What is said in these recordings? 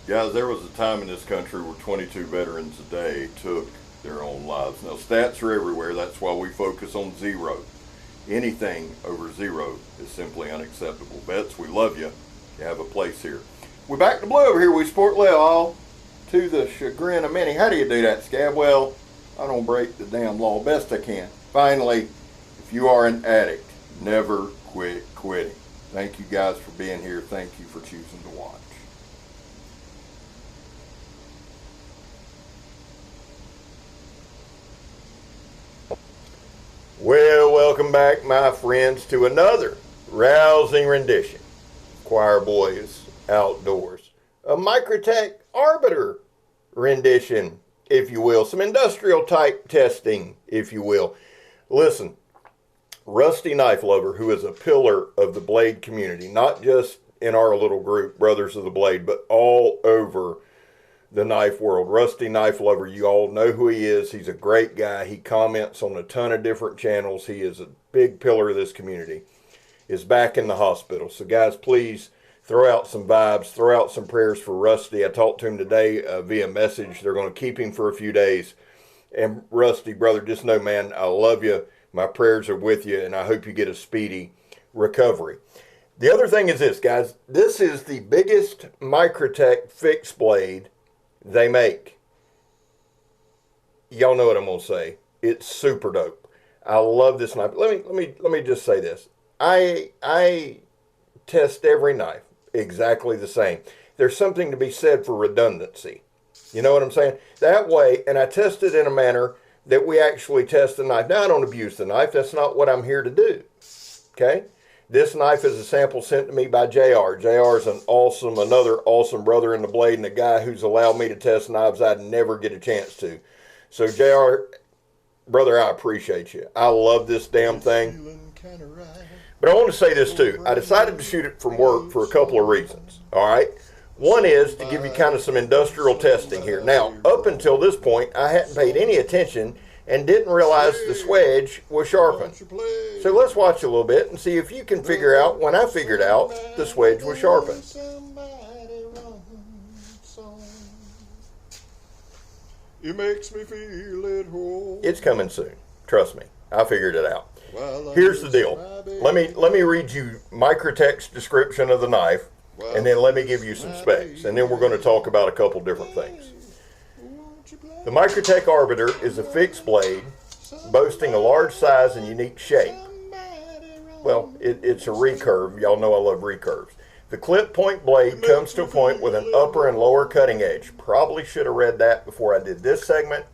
Guys, there was a time in this country where 22 veterans a day took their own lives. Now, stats are everywhere. That's why we focus on zero. Anything over zero is simply unacceptable. Vets, we love you. You have a place here. We're back to blue over here. We sport well, all to the chagrin of many. How do you do that, Scab? Well, I don't break the damn law best I can. Finally, if you are an addict, never quit quitting. Thank you guys for being here. Thank you for choosing to watch. Well, welcome back, my friends, to another rousing rendition. Choir Boys Outdoors. A Microtech Arbiter rendition, if you will. Some industrial type testing, if you will. Listen, Rusty Knife Lover, who is a pillar of the blade community, not just in our little group, Brothers of the Blade, but all over the knife world. Rusty Knife Lover, you all know who he is. He's a great guy. He comments on a ton of different channels. He is a big pillar of this community. Is back in the hospital. So guys, please throw out some vibes, throw out some prayers for Rusty. I talked to him today via message. They're going to keep him for a few days. And Rusty, brother, just know, man, I love you. My prayers are with you, and I hope you get a speedy recovery. The other thing is this, guys. This is the biggest Microtech fixed blade they make. Y'all know what I'm gonna say. It's super dope. I love this knife. Let me just say this. I test every knife exactly the same. There's something to be said for redundancy. You know what I'm saying? That way, and I test it in a manner that we actually test the knife. Now, I don't abuse the knife. That's not what I'm here to do. Okay? This knife is a sample sent to me by JR. JR is another awesome brother in the blade, and a guy who's allowed me to test knives I'd never get a chance to. So JR, brother, I appreciate you. I love this damn thing. But I want to say this too. I decided to shoot it from work for a couple of reasons. All right? One is to give you kind of some industrial testing here. Now, up until this point, I hadn't paid any attention and didn't realize the swedge was sharpened. So let's watch a little bit and see if you can figure out, when I figured out, the swedge was sharpened. It makes me feel at home. It's coming soon. Trust me. I figured it out. Here's the deal. Let me read you Microtech's description of the knife, and then let me give you some specs, and then we're going to talk about a couple different things. The Microtech Arbiter is a fixed blade boasting a large size and unique shape. Well, it's a recurve. Y'all know I love recurves. The clip point blade comes to a point with an upper and lower cutting edge. Probably should have read that before I did this segment.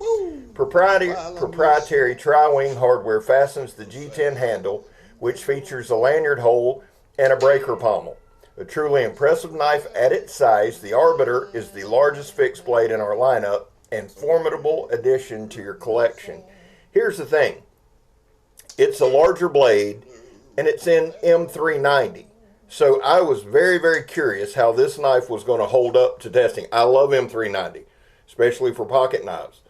Proprietary tri-wing hardware fastens the G10 handle, which features a lanyard hole and a breaker pommel. A truly impressive knife at its size, the Arbiter is the largest fixed blade in our lineup and formidable addition to your collection. Here's the thing. It's a larger blade, and it's in M390. So I was very, very curious how this knife was going to hold up to testing. I love M390, especially for pocket knives.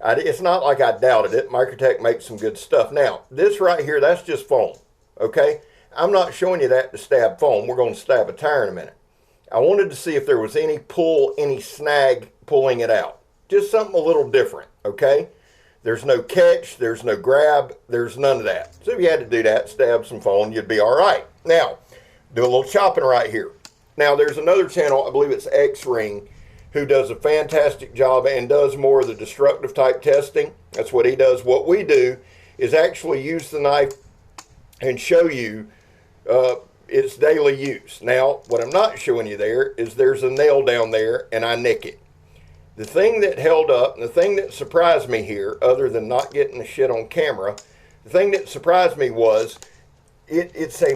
It's not like I doubted it. Microtech makes some good stuff. Now, this right here, that's just foam, okay? I'm not showing you that to stab foam. We're going to stab a tire in a minute. I wanted to see if there was any pull, any snag pulling it out. Just something a little different, okay? There's no catch, there's no grab, there's none of that. So if you had to do that, stab some foam, you'd be all right. Now, do a little chopping right here. Now, there's another channel, I believe it's X-Ring, who does a fantastic job and does more of the destructive type testing. That's what he does. What we do is actually use the knife and show you its daily use. Now, what I'm not showing you there is there's a nail down there and I nick it. The thing that held up, and the thing that surprised me here, other than not getting the shit on camera, the thing that surprised me was it's a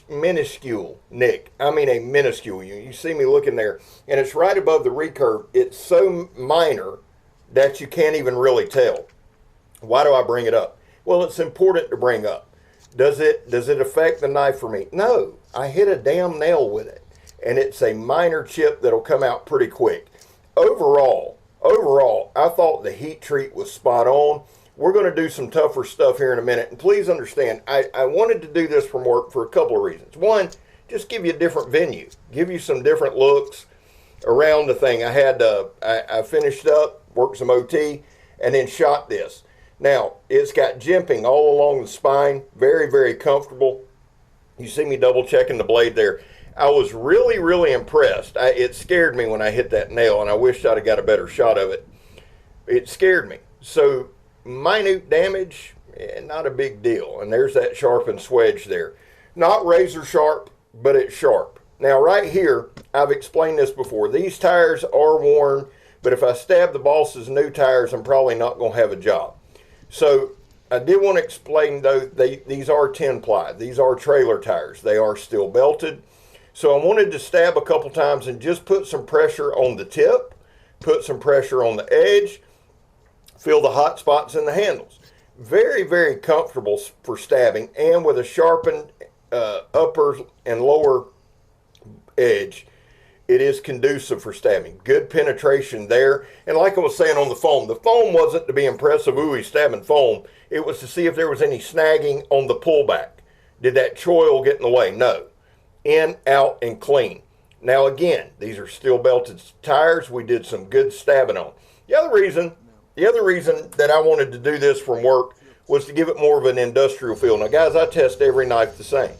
minuscule nick. I mean a minuscule. You see me looking there, and it's right above the recurve. It's so minor that you can't even really tell. Why do I bring it up? Well, it's important to bring up. Does it affect the knife for me? No. I hit a damn nail with it, and it's a minor chip that'll come out pretty quick. Overall, I thought the heat treat was spot on. We're going to do some tougher stuff here in a minute. And please understand, I wanted to do this from work for a couple of reasons. One, just give you a different venue. Give you some different looks. around the thing. I had I finished up, worked some OT, and then shot this. Now, it's got jimping all along the spine, very, very comfortable. You see me double checking the blade there. I was really, really impressed. It scared me when I hit that nail, and I wished I'd have got a better shot of it. It scared me. So, minute damage, not a big deal. And there's that sharpened swedge there. Not razor sharp, but it's sharp. Now, right here, I've explained this before. These tires are worn, but if I stab the boss's new tires, I'm probably not going to have a job. So, I did want to explain, though, these are 10-ply. These are trailer tires. They are still belted. So I wanted to stab a couple times and just put some pressure on the tip, put some pressure on the edge, feel the hot spots in the handles. Very, very comfortable for stabbing, and with a sharpened upper and lower edge, it is conducive for stabbing. Good penetration there. And like I was saying on the foam wasn't to be impressive, ooh, he's stabbing foam. It was to see if there was any snagging on the pullback. Did that choil get in the way? No. In, out, and clean. Now again, these are steel belted tires. We did some good stabbing on. The other reason that I wanted to do this from work was to give it more of an industrial feel. Now guys, I test every knife the same.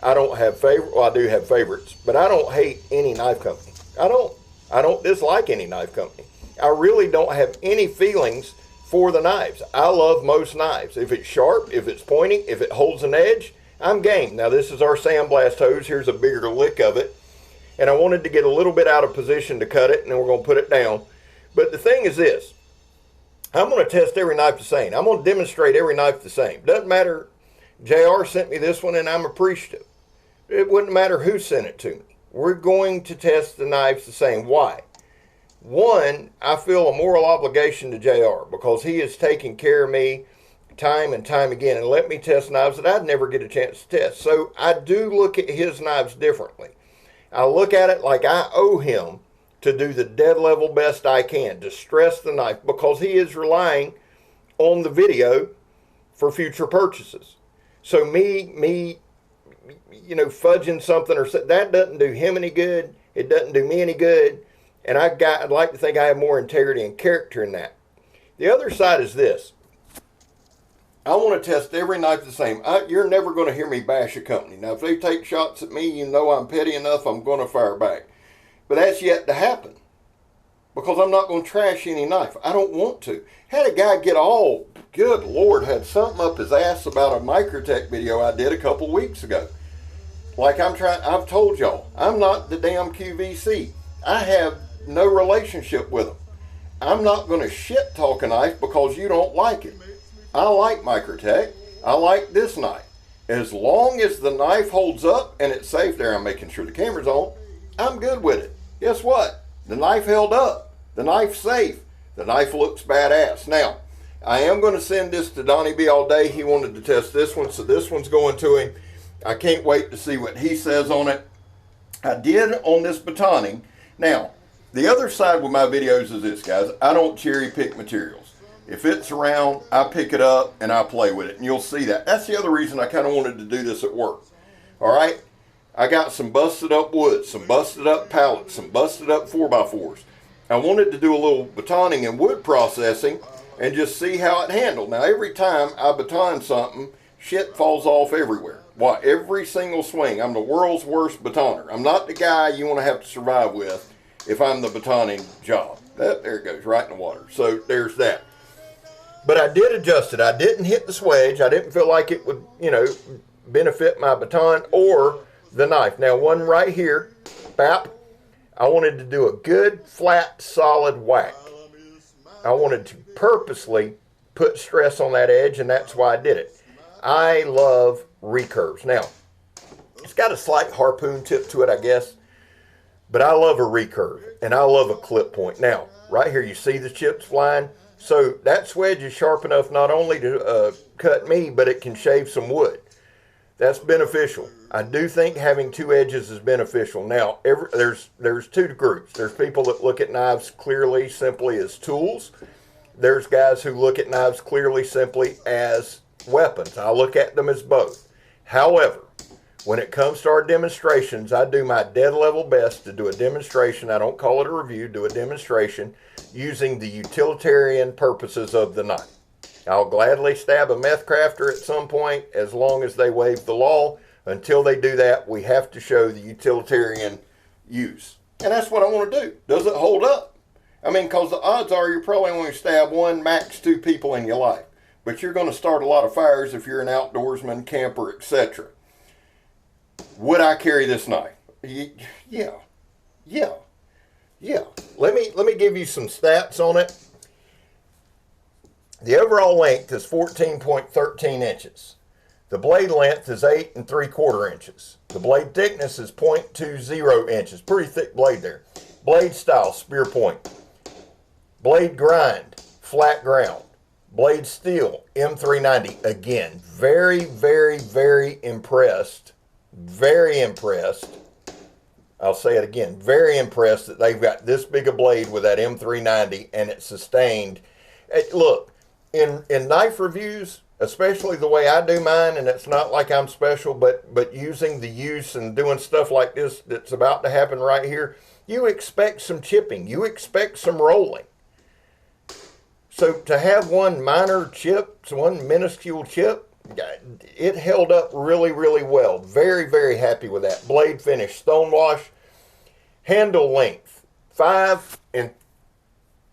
I don't have I do have favorites, but I don't hate any knife company. I don't dislike any knife company. I really don't have any feelings for the knives. I love most knives. If it's sharp, if it's pointy, if it holds an edge, I'm game. Now this is our sandblast hose. Here's a bigger lick of it. And I wanted to get a little bit out of position to cut it, and then we're going to put it down. But the thing is this. I'm going to test every knife the same. I'm going to demonstrate every knife the same. Doesn't matter. JR sent me this one, and I'm appreciative. It wouldn't matter who sent it to me. We're going to test the knives the same. Why? One, I feel a moral obligation to JR because he has taken care of me time and time again and let me test knives that I'd never get a chance to test. So I do look at his knives differently. I look at it like I owe him to do the dead level best I can to stress the knife because he is relying on the video for future purchases. So me fudging something or that doesn't do him any good. It doesn't do me any good. And I'd like to think I have more integrity and character in that. The other side is this. I want to test every knife the same. You're never going to hear me bash a company. Now, if they take shots at me, you know I'm petty enough, I'm going to fire back. But that's yet to happen because I'm not going to trash any knife. I don't want to. Had a guy get all, good Lord, had something up his ass about a Microtech video I did a couple weeks ago. Like I've told y'all, I'm not the damn QVC. I have no relationship with them. I'm not going to shit talk a knife because you don't like it. I like Microtech. I like this knife. As long as the knife holds up and it's safe there, I'm making sure the camera's on, I'm good with it. Guess what? The knife held up. The knife's safe. The knife looks badass. Now, I am going to send this to Donnie B all day. He wanted to test this one, so this one's going to him. I can't wait to see what he says on it. I did on this Batoning. Now, the other side with my videos is this, guys. I don't cherry pick materials. If it's around, I pick it up and I play with it, and you'll see that. That's the other reason I kind of wanted to do this at work. All right? I got some busted up wood, some busted up pallets, some busted up 4x4s. I wanted to do a little batoning and wood processing and just see how it handled. Now, every time I baton something, shit falls off everywhere. Why? Every single swing. I'm the world's worst batoner. I'm not the guy you want to have to survive with if I'm the batoning job. There it goes, right in the water. So there's that. But I did adjust it. I didn't hit the swedge. I didn't feel like it would, benefit my baton or the knife. Now, one right here, bap, I wanted to do a good, flat, solid whack. I wanted to purposely put stress on that edge, and that's why I did it. I love recurves. Now, it's got a slight harpoon tip to it, I guess, but I love a recurve, and I love a clip point. Now, right here, you see the chips flying? So that swedge is sharp enough not only to cut me, but it can shave some wood. That's beneficial. I do think having two edges is beneficial. Now, there's two groups. There's people that look at knives clearly, simply as tools. There's guys who look at knives clearly, simply as weapons. I look at them as both. However, When it comes to our demonstrations, I do my dead level best to do a demonstration. I don't call it a review, do a demonstration using the utilitarian purposes of the knife. I'll gladly stab a meth crafter at some point as long as they waive the law. Until they do that, we have to show the utilitarian use. And that's what I want to do. Does it hold up? I mean, because the odds are you're probably only going to stab one, max two people in your life. But you're going to start a lot of fires if you're an outdoorsman, camper, etc. Would I carry this knife? Yeah. Let me give you some stats on it. The overall length is 14.13 inches. The blade length is 8 3/4 inches. The blade thickness is 0.20 inches. Pretty thick blade there. Blade style, spear point. Blade grind, flat ground. Blade steel, M390. Again, very, very, very impressed. Very impressed. I'll say it again. Very impressed that they've got this big a blade with that M390 and it's sustained. Look, in knife reviews, especially the way I do mine, and it's not like I'm special, but using the use and doing stuff like this that's about to happen right here, you expect some chipping. You expect some rolling. So to have one minor chip, one minuscule chip, it held up really, really well. Very, very happy with that. Blade finish, stonewash. Handle length, 5 and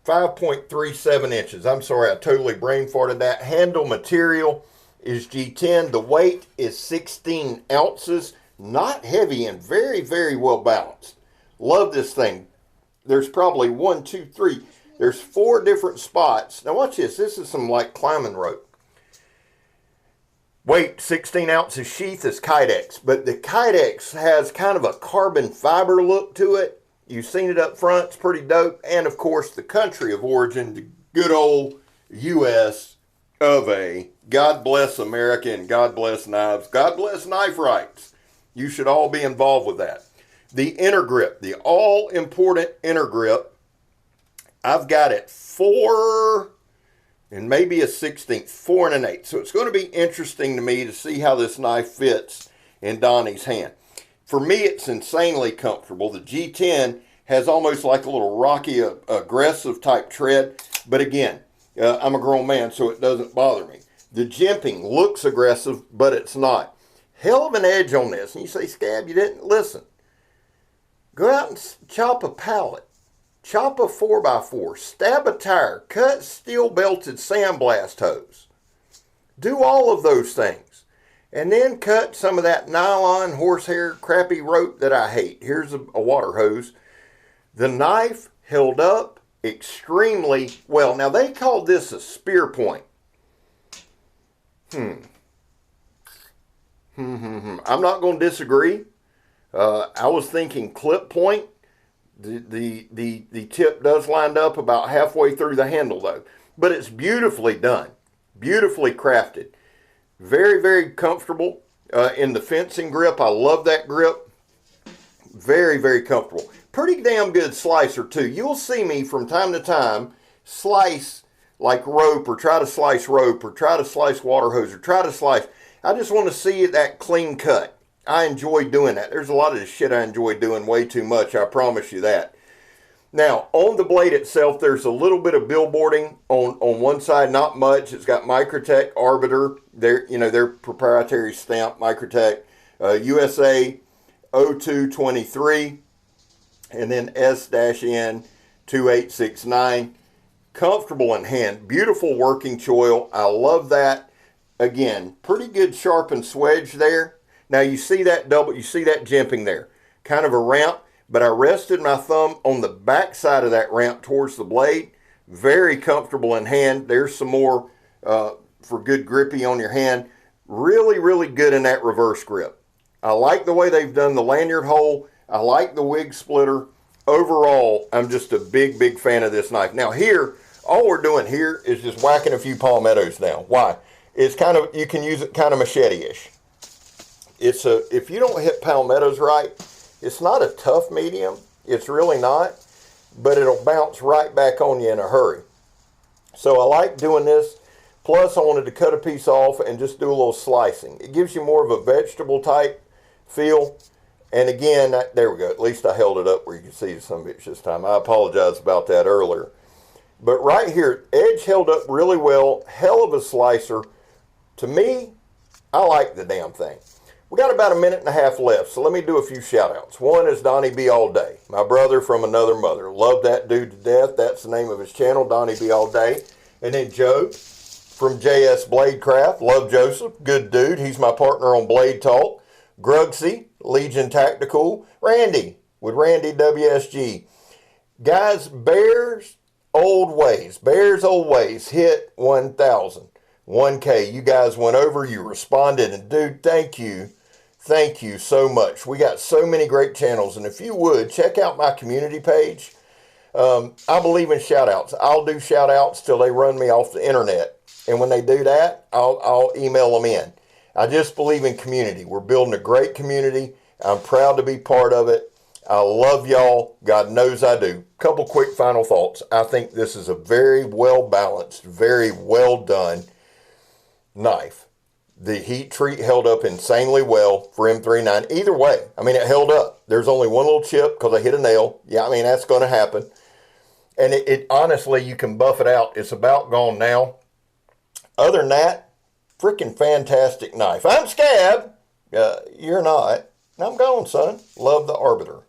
5.37 inches. I'm sorry, I totally brain farted that. Handle material is G10. The weight is 16 ounces. Not heavy and very, very well balanced. Love this thing. There's probably 1, 2, 3. There's 4 different spots. Now watch this. This is some like climbing rope. Weight, 16 ounces. Sheath is Kydex. But the Kydex has kind of a carbon fiber look to it. You've seen it up front. It's pretty dope. And, of course, the country of origin, the good old U.S. of A. God bless America and God bless knives. God bless knife rights. You should all be involved with that. The inner grip, the all-important inner grip, I've got it 4 and maybe a 16th, 4 and an 8. So it's going to be interesting to me to see how this knife fits in Donnie's hand. For me, it's insanely comfortable. The G10 has almost like a little rocky, aggressive type tread. But again, I'm a grown man, so it doesn't bother me. The jimping looks aggressive, but it's not. Hell of an edge on this. And you say, Scab, you didn't listen. Go out and chop a pallet. Chop a 4x4. Stab a tire. Cut steel belted sandblast hose. Do all of those things. And then cut some of that nylon, horsehair, crappy rope that I hate. Here's a water hose. The knife held up extremely well. Now, they called this a spear point. I'm not going to disagree. I was thinking clip point. The tip does line up about halfway through the handle, though. But it's beautifully done. Beautifully crafted. Very, very comfortable in the fencing grip. I love that grip. Very, very comfortable. Pretty damn good slicer, too. You'll see me from time to time slice like rope or try to slice rope or try to slice water hose or try to slice. I just want to see that clean cut. I enjoy doing that. There's a lot of this shit I enjoy doing way too much. I promise you that. Now, on the blade itself, there's a little bit of billboarding on one side, not much. It's got Microtech Arbiter, their proprietary stamp, Microtech, USA 0223, and then S-N 2869. Comfortable in hand, beautiful working choil. I love that. Again, pretty good sharpened swedge there. Now you see that jimping there, kind of a ramp. But I rested my thumb on the back side of that ramp towards the blade. Very comfortable in hand. There's some more for good grippy on your hand. Really, really good in that reverse grip. I like the way they've done the lanyard hole. I like the wig splitter. Overall, I'm just a big, big fan of this knife. Now here, all we're doing here is just whacking a few palmettos down. Why? It's kind of, you can use it kind of machete-ish. If you don't hit palmettos right, it's not a tough medium. It's really not. But it'll bounce right back on you in a hurry. So I like doing this. Plus, I wanted to cut a piece off and just do a little slicing. It gives you more of a vegetable type feel. And again, there we go. At least I held it up where you can see some of it this time. I apologize about that earlier. But right here, edge held up really well. Hell of a slicer. To me, I like the damn thing. We got about a minute and a half left, so let me do a few shout outs. One is Donnie B All Day, my brother from another mother. Love that dude to death. That's the name of his channel, Donnie B All Day. And then Joe from JS Bladecraft. Love Joseph, good dude. He's my partner on Blade Talk. Grugsy, Legion Tactical. Randy with Randy WSG. Guys, Bears Old Ways hit 1,000. 1K. You guys went over, you responded, and dude, thank you. Thank you so much. We got so many great channels, and if you would, check out my community page. I believe in shout-outs. I'll do shout-outs till they run me off the internet, and when they do that, I'll email them in. I just believe in community. We're building a great community. I'm proud to be part of it. I love y'all. God knows I do. Couple quick final thoughts. I think this is a very well-balanced, very well-done knife. The heat treat held up insanely well for M39. Either way, I mean, it held up. There's only one little chip because I hit a nail. Yeah, I mean, that's going to happen. And it honestly, you can buff it out. It's about gone now. Other than that, freaking fantastic knife. I'm Scab. You're not. I'm gone, son. Love the Arbiter.